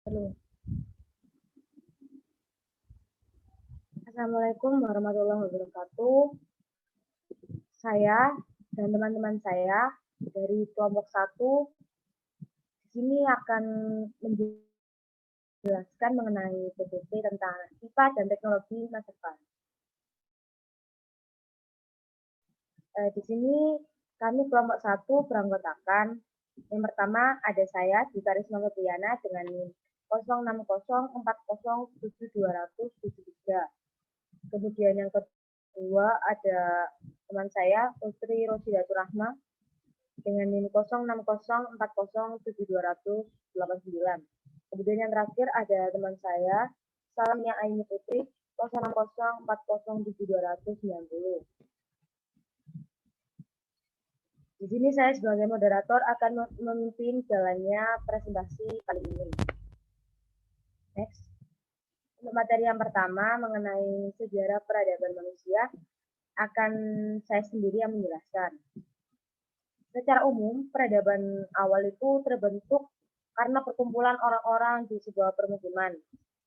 Halo. Assalamualaikum warahmatullahi wabarakatuh. Saya dan teman-teman saya dari kelompok 1 di sini akan menjelaskan mengenai PPT tentang IPA dan teknologi masa depan. Di sini kami kelompok 1 beranggotakan yang pertama ada saya Dita Risma Febriana dengan NIM 0604072773. Kemudian yang kedua ada teman saya Putri Rosidatul Rahma dengan NIM 0604072289. Kemudian yang terakhir ada teman saya Salamia Aini Putri 0604072290. Di sini saya sebagai moderator akan memimpin jalannya presentasi kali ini. Next. Untuk materi yang pertama mengenai sejarah peradaban manusia akan saya sendiri yang menjelaskan. Secara umum, peradaban awal itu terbentuk karena perkumpulan orang-orang di sebuah permukiman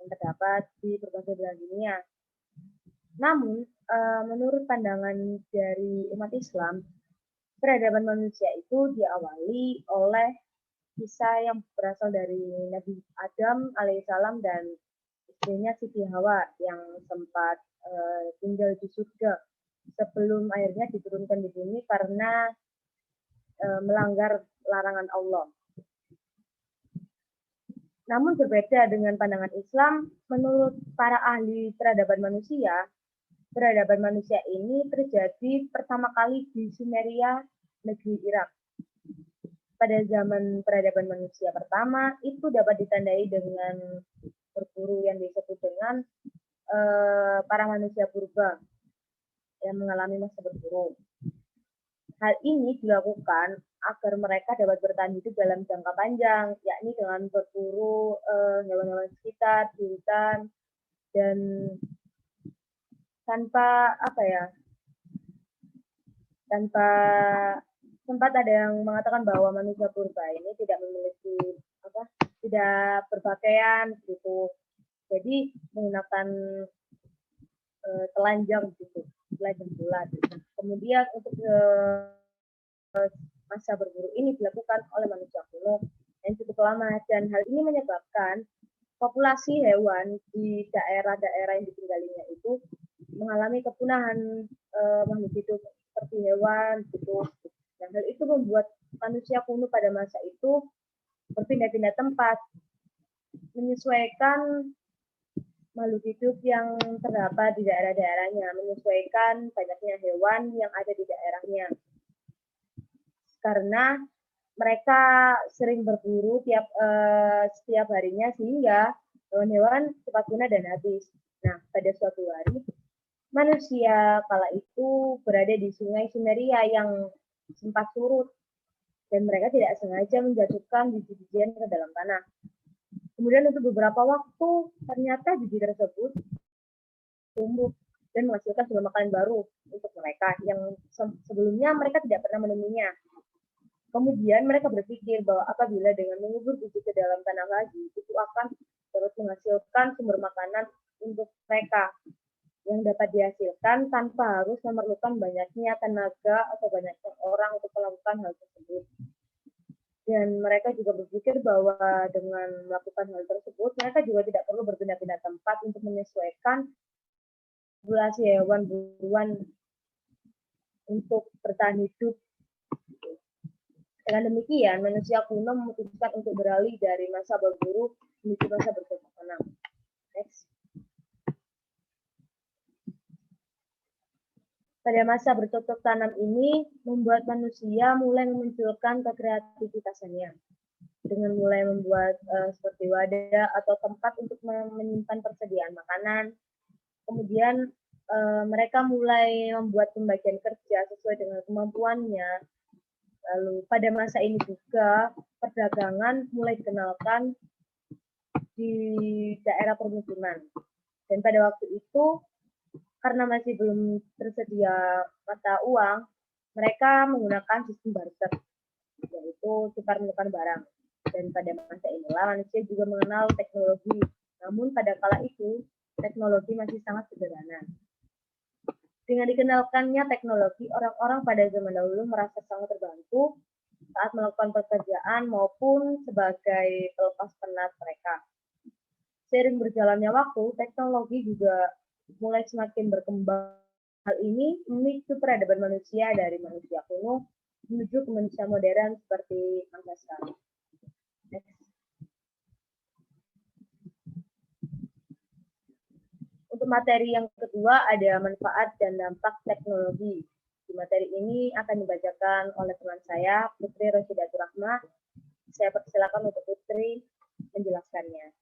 yang terdapat di berbagai belahan dunia. Namun, menurut pandangan dari umat Islam, peradaban manusia itu diawali oleh kisah yang berasal dari Nabi Adam alaihissalam dan istrinya Siti Hawa yang sempat tinggal di surga sebelum akhirnya diturunkan di bumi karena melanggar larangan Allah. Namun berbeda dengan pandangan Islam, menurut para ahli peradaban manusia ini terjadi pertama kali di Sumeria, negeri Irak. Pada zaman peradaban manusia pertama, itu dapat ditandai dengan berburu yang disebut dengan para manusia purba yang mengalami masa berburu. Hal ini dilakukan agar mereka dapat bertahan hidup dalam jangka panjang, yakni dengan berburu hewan-hewan sekitar di hutan dan tanpa sempat ada yang mengatakan bahwa manusia purba ini tidak memiliki tidak berpakaian gitu, jadi menggunakan telanjang gitu, telanjang bulat. Kemudian untuk masa berburu ini dilakukan oleh manusia kuno yang cukup lama, dan hal ini menyebabkan populasi hewan di daerah-daerah yang ditinggalinya itu mengalami kepunahan makhluk hidup seperti hewan gitu. Dan hal itu membuat manusia kuno pada masa itu berpindah-pindah tempat, menyesuaikan makhluk hidup yang terdapat di daerah-daerahnya, menyesuaikan banyaknya hewan yang ada di daerahnya. Karena mereka sering berburu setiap harinya sehingga hewan-hewan cepat punah dan habis. Nah, pada suatu hari manusia kala itu berada di sungai Sumeria yang sempat surut dan mereka tidak sengaja menjatuhkan biji-bijian ke dalam tanah. Kemudian untuk beberapa waktu ternyata biji tersebut tumbuh dan menghasilkan sumber makanan baru untuk mereka yang sebelumnya mereka tidak pernah menemuinya. Kemudian mereka berpikir bahwa apabila dengan mengubur biji ke dalam tanah lagi, itu akan terus menghasilkan sumber makanan untuk mereka yang dapat dihasilkan tanpa harus memerlukan banyaknya tenaga atau banyaknya orang untuk melakukan hal tersebut. Dan mereka juga berpikir bahwa dengan melakukan hal tersebut, mereka juga tidak perlu berpindah-pindah tempat untuk menyesuaikan populasi hewan buruan untuk bertahan hidup. Dengan demikian, manusia kuno memutuskan untuk beralih dari masa berburu menuju masa bercocok tanam. Next. Pada masa bercocok tanam ini membuat manusia mulai memunculkan kekreativitasannya dengan mulai membuat seperti wadah atau tempat untuk menyimpan persediaan makanan. Kemudian mereka mulai membuat pembagian kerja sesuai dengan kemampuannya. Lalu pada masa ini juga perdagangan mulai dikenalkan di daerah permukiman. Dan pada waktu itu karena masih belum tersedia mata uang, mereka menggunakan sistem barter, yaitu tukar menukar barang. Dan pada masa inilah manusia juga mengenal teknologi. Namun pada kala itu, teknologi masih sangat sederhana. Dengan dikenalkannya teknologi, orang-orang pada zaman dahulu merasa sangat terbantu saat melakukan pekerjaan maupun sebagai pelepas penat mereka. Seiring berjalannya waktu, teknologi juga mulai semakin berkembang. Hal ini memicu peradaban manusia dari manusia kuno menuju ke manusia modern seperti masa sekarang. Untuk materi yang kedua ada manfaat dan dampak teknologi. Di materi ini akan dibacakan oleh teman saya, Putri Rosyidatul Rahma. Saya persilakan untuk Putri menjelaskannya.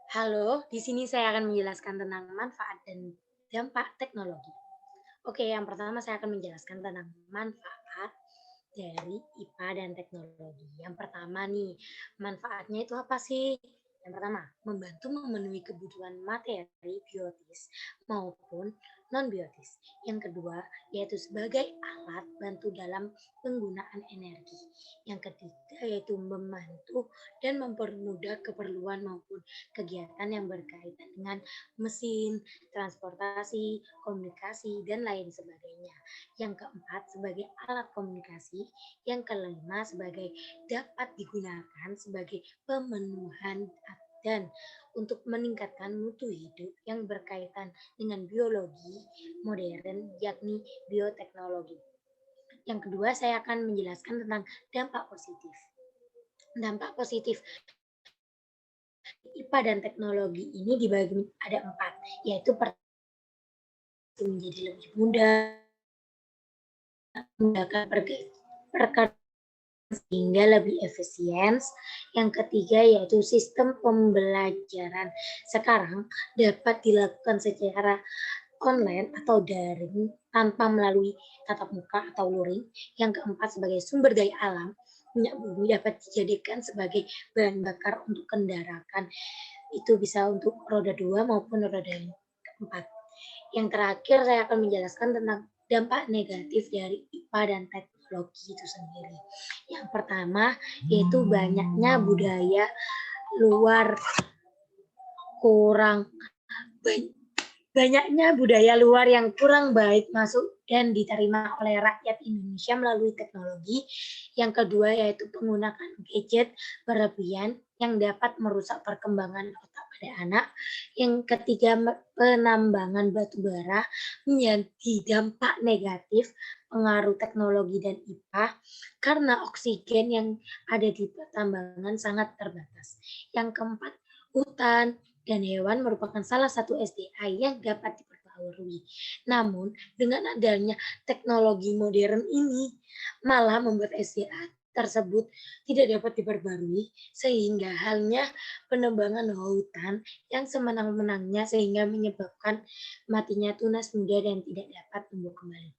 Halo, di sini saya akan menjelaskan tentang manfaat dan dampak teknologi. Oke, yang pertama saya akan menjelaskan tentang manfaat dari IPA dan teknologi. Yang pertama nih, manfaatnya itu apa sih? Yang pertama, membantu memenuhi kebutuhan materi biotis maupun non-biotis. Yang kedua, yaitu sebagai alat bantu dalam penggunaan energi. Yang ketiga, yaitu membantu dan mempermudah keperluan maupun kegiatan yang berkaitan dengan mesin, transportasi, komunikasi, dan lain sebagainya. Yang keempat, sebagai alat komunikasi. Yang kelima, sebagai dapat digunakan sebagai pemenuhan dan untuk meningkatkan mutu hidup yang berkaitan dengan biologi modern, yakni bioteknologi. Yang kedua, saya akan menjelaskan tentang dampak positif. Dampak positif IPA dan teknologi ini dibagi ada 4, yaitu menjadi lebih mudah, memudahkan pekerjaan sehingga lebih efisien. Yang ketiga yaitu sistem pembelajaran sekarang dapat dilakukan secara online atau daring tanpa melalui tatap muka atau luring. Yang keempat, sebagai sumber daya alam, minyak bumi dapat dijadikan sebagai bahan bakar untuk kendaraan. Itu bisa untuk roda 2 maupun roda 4. Yang terakhir saya akan menjelaskan tentang dampak negatif dari IPA dan teknologi itu sendiri. Yang pertama yaitu banyaknya budaya luar yang kurang baik masuk dan diterima oleh rakyat Indonesia melalui teknologi. Yang kedua yaitu penggunaan gadget berlebihan yang dapat merusak perkembangan otak pada anak. Yang ketiga, penambangan batu bara menjadi dampak negatif pengaruh teknologi dan IPA karena oksigen yang ada di pertambangan sangat terbatas. Yang keempat, hutan dan hewan merupakan salah satu SDA yang dapat diperbarui. Namun, dengan adanya teknologi modern ini, malah membuat SDA tersebut tidak dapat diperbarui, sehingga halnya penebangan hutan yang semenang-menangnya sehingga menyebabkan matinya tunas muda dan tidak dapat tumbuh kembali.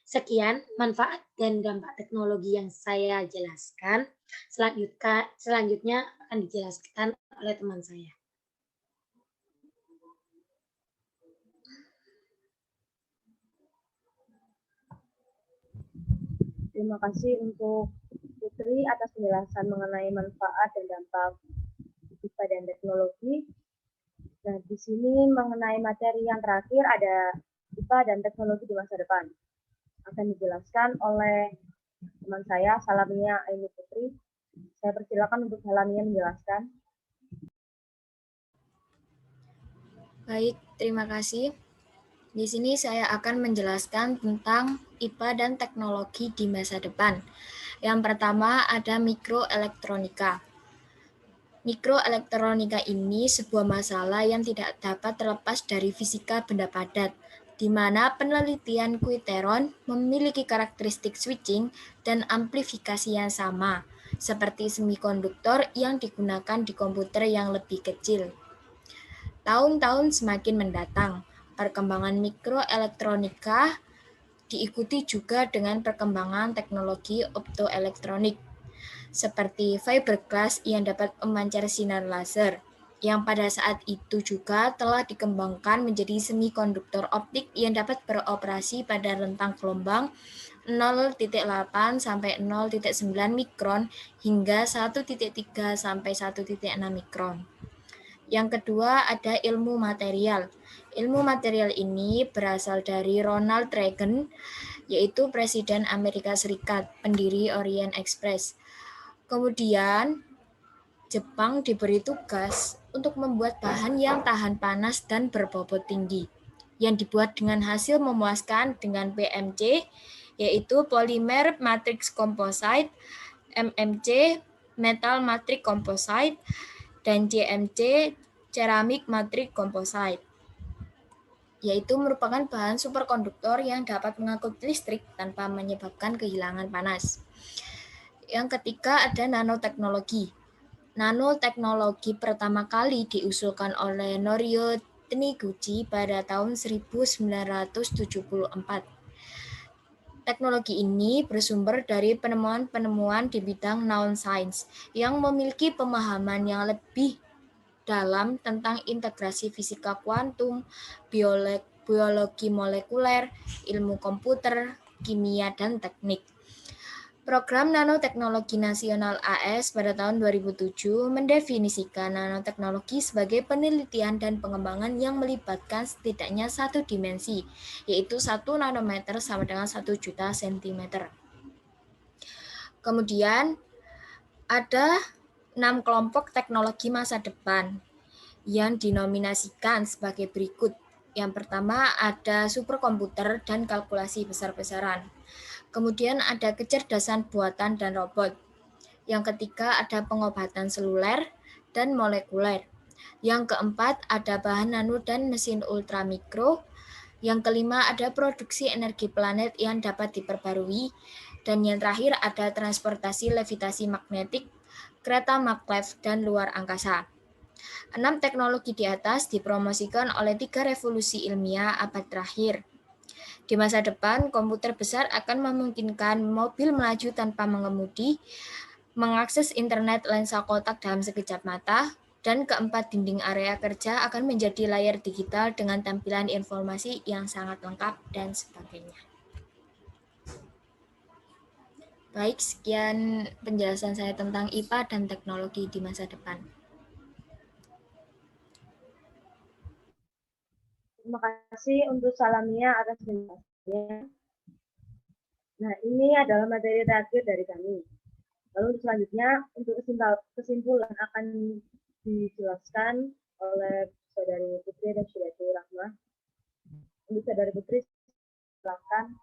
Sekian manfaat dan dampak teknologi yang saya jelaskan. Selanjutnya akan dijelaskan oleh teman saya. Terima kasih untuk Putri atas penjelasan mengenai manfaat dan dampak IPA dan teknologi. Nah, di sini mengenai materi yang terakhir ada IPA dan teknologi di masa depan. Akan dijelaskan oleh teman saya, Salamia Aini Putri. Saya persilakan untuk Salamia menjelaskan. Baik, terima kasih. Di sini saya akan menjelaskan tentang IPA dan teknologi di masa depan. Yang pertama ada mikroelektronika. Mikroelektronika ini sebuah masalah yang tidak dapat terlepas dari fisika benda padat, di mana penelitian kuiteron memiliki karakteristik switching dan amplifikasi yang sama, seperti semikonduktor yang digunakan di komputer yang lebih kecil. Tahun-tahun semakin mendatang, perkembangan mikroelektronika diikuti juga dengan perkembangan teknologi optoelektronik, seperti fiberglass yang dapat memancar sinar laser, yang pada saat itu juga telah dikembangkan menjadi semikonduktor optik yang dapat beroperasi pada rentang gelombang 0,8 sampai 0,9 mikron hingga 1,3 sampai 1,6 mikron. Yang kedua ada ilmu material. Ilmu material ini berasal dari Ronald Reagan, yaitu Presiden Amerika Serikat, pendiri Orient Express. Kemudian Jepang diberi tugas untuk membuat bahan yang tahan panas dan berbobot tinggi, yang dibuat dengan hasil memuaskan dengan PMC, yaitu Polymer Matrix Composite, MMC, Metal Matrix Composite, dan CMC, Ceramic Matrix Composite, yaitu merupakan bahan superkonduktor yang dapat mengangkut listrik tanpa menyebabkan kehilangan panas. Yang ketiga ada nanoteknologi. Nanoteknologi pertama kali diusulkan oleh Norio Taniguchi pada tahun 1974. Teknologi ini bersumber dari penemuan-penemuan di bidang nanoscience yang memiliki pemahaman yang lebih dalam tentang integrasi fisika kuantum, biologi molekuler, ilmu komputer, kimia, dan teknik. Program Nanoteknologi Nasional AS pada tahun 2007 mendefinisikan nanoteknologi sebagai penelitian dan pengembangan yang melibatkan setidaknya satu dimensi, yaitu 1 nanometer sama dengan 1 juta sentimeter. Kemudian ada 6 kelompok teknologi masa depan yang dinominasikan sebagai berikut. Yang pertama ada superkomputer dan kalkulasi besar-besaran. Kemudian ada kecerdasan buatan dan robot. Yang ketiga ada pengobatan seluler dan molekuler. Yang keempat ada bahan nano dan mesin ultramikro. Yang kelima ada produksi energi planet yang dapat diperbarui. Dan yang terakhir ada transportasi levitasi magnetik, kereta maglev, dan luar angkasa. 6 teknologi di atas dipromosikan oleh 3 revolusi ilmiah abad terakhir. Di masa depan, komputer besar akan memungkinkan mobil melaju tanpa mengemudi, mengakses internet lensa kotak dalam sekejap mata, dan keempat, dinding area kerja akan menjadi layar digital dengan tampilan informasi yang sangat lengkap, dan sebagainya. Baik, sekian penjelasan saya tentang IPA dan teknologi di masa depan. Terima kasih untuk Salamia atas penjelasannya. Nah, ini adalah materi terakhir dari kami. Lalu selanjutnya untuk kesimpulan akan dijelaskan oleh Saudari Putri dan Saudari Rahma. Untuk Saudari Putri, silakan.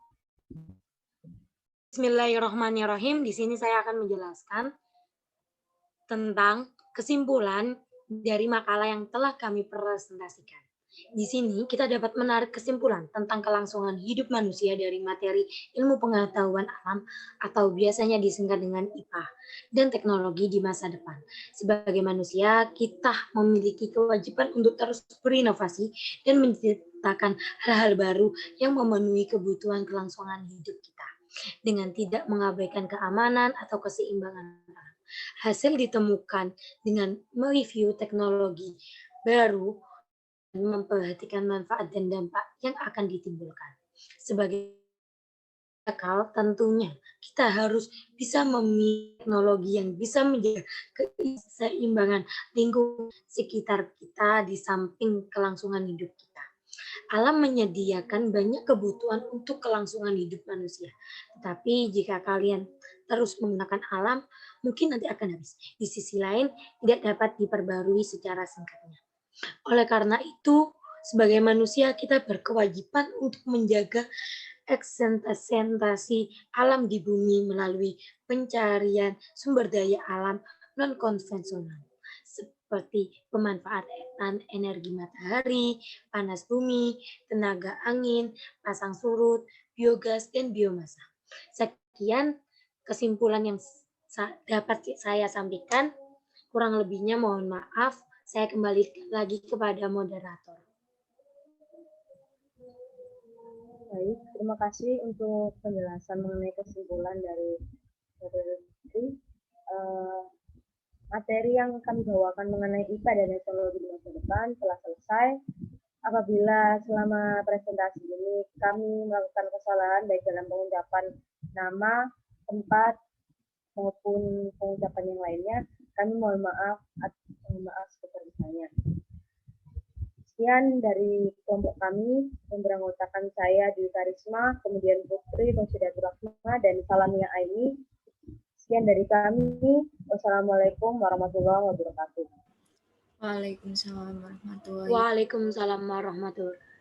Bismillahirrahmanirrahim. Di sini saya akan menjelaskan tentang kesimpulan dari makalah yang telah kami presentasikan. Di sini kita dapat menarik kesimpulan tentang kelangsungan hidup manusia dari materi ilmu pengetahuan alam atau biasanya disingkat dengan IPA dan teknologi di masa depan. Sebagai manusia, kita memiliki kewajiban untuk terus berinovasi dan menciptakan hal-hal baru yang memenuhi kebutuhan kelangsungan hidup kita dengan tidak mengabaikan keamanan atau keseimbangan alam. Hasil ditemukan dengan mereview teknologi baru dan memperhatikan manfaat dan dampak yang akan ditimbulkan. Sebagai akal, tentunya kita harus bisa memilih teknologi yang bisa menjaga keseimbangan lingkungan sekitar kita di samping kelangsungan hidup kita. Alam menyediakan banyak kebutuhan untuk kelangsungan hidup manusia. Tetapi jika kalian terus menggunakan alam, mungkin nanti akan habis. Di sisi lain, tidak dapat diperbarui secara singkatnya. Oleh karena itu, sebagai manusia kita berkewajiban untuk menjaga eksistensi alam di bumi melalui pencarian sumber daya alam non-konvensional seperti pemanfaatan energi matahari, panas bumi, tenaga angin, pasang surut, biogas, dan biomasa. Sekian kesimpulan yang dapat saya sampaikan. Kurang lebihnya mohon maaf. Saya kembali lagi kepada moderator. Baik, terima kasih untuk penjelasan mengenai kesimpulan dari Putri. Materi yang kami bawakan mengenai IPA dan teknologi di masa depan telah selesai. Apabila selama presentasi ini kami melakukan kesalahan baik dalam pengucapan nama, tempat, maupun pengucapan yang lainnya, kami mohon maaf sebesar-besarnya. Sekian dari kelompok kami yang beranggotakan saya Dwi Karisma, kemudian Putri Nursidatul Rahma, dan Salamia Aini. Sekian dari kami. Wassalamualaikum warahmatullahi wabarakatuh. Waalaikumsalam warahmatullahi Waalaikumsalam warahmatullahi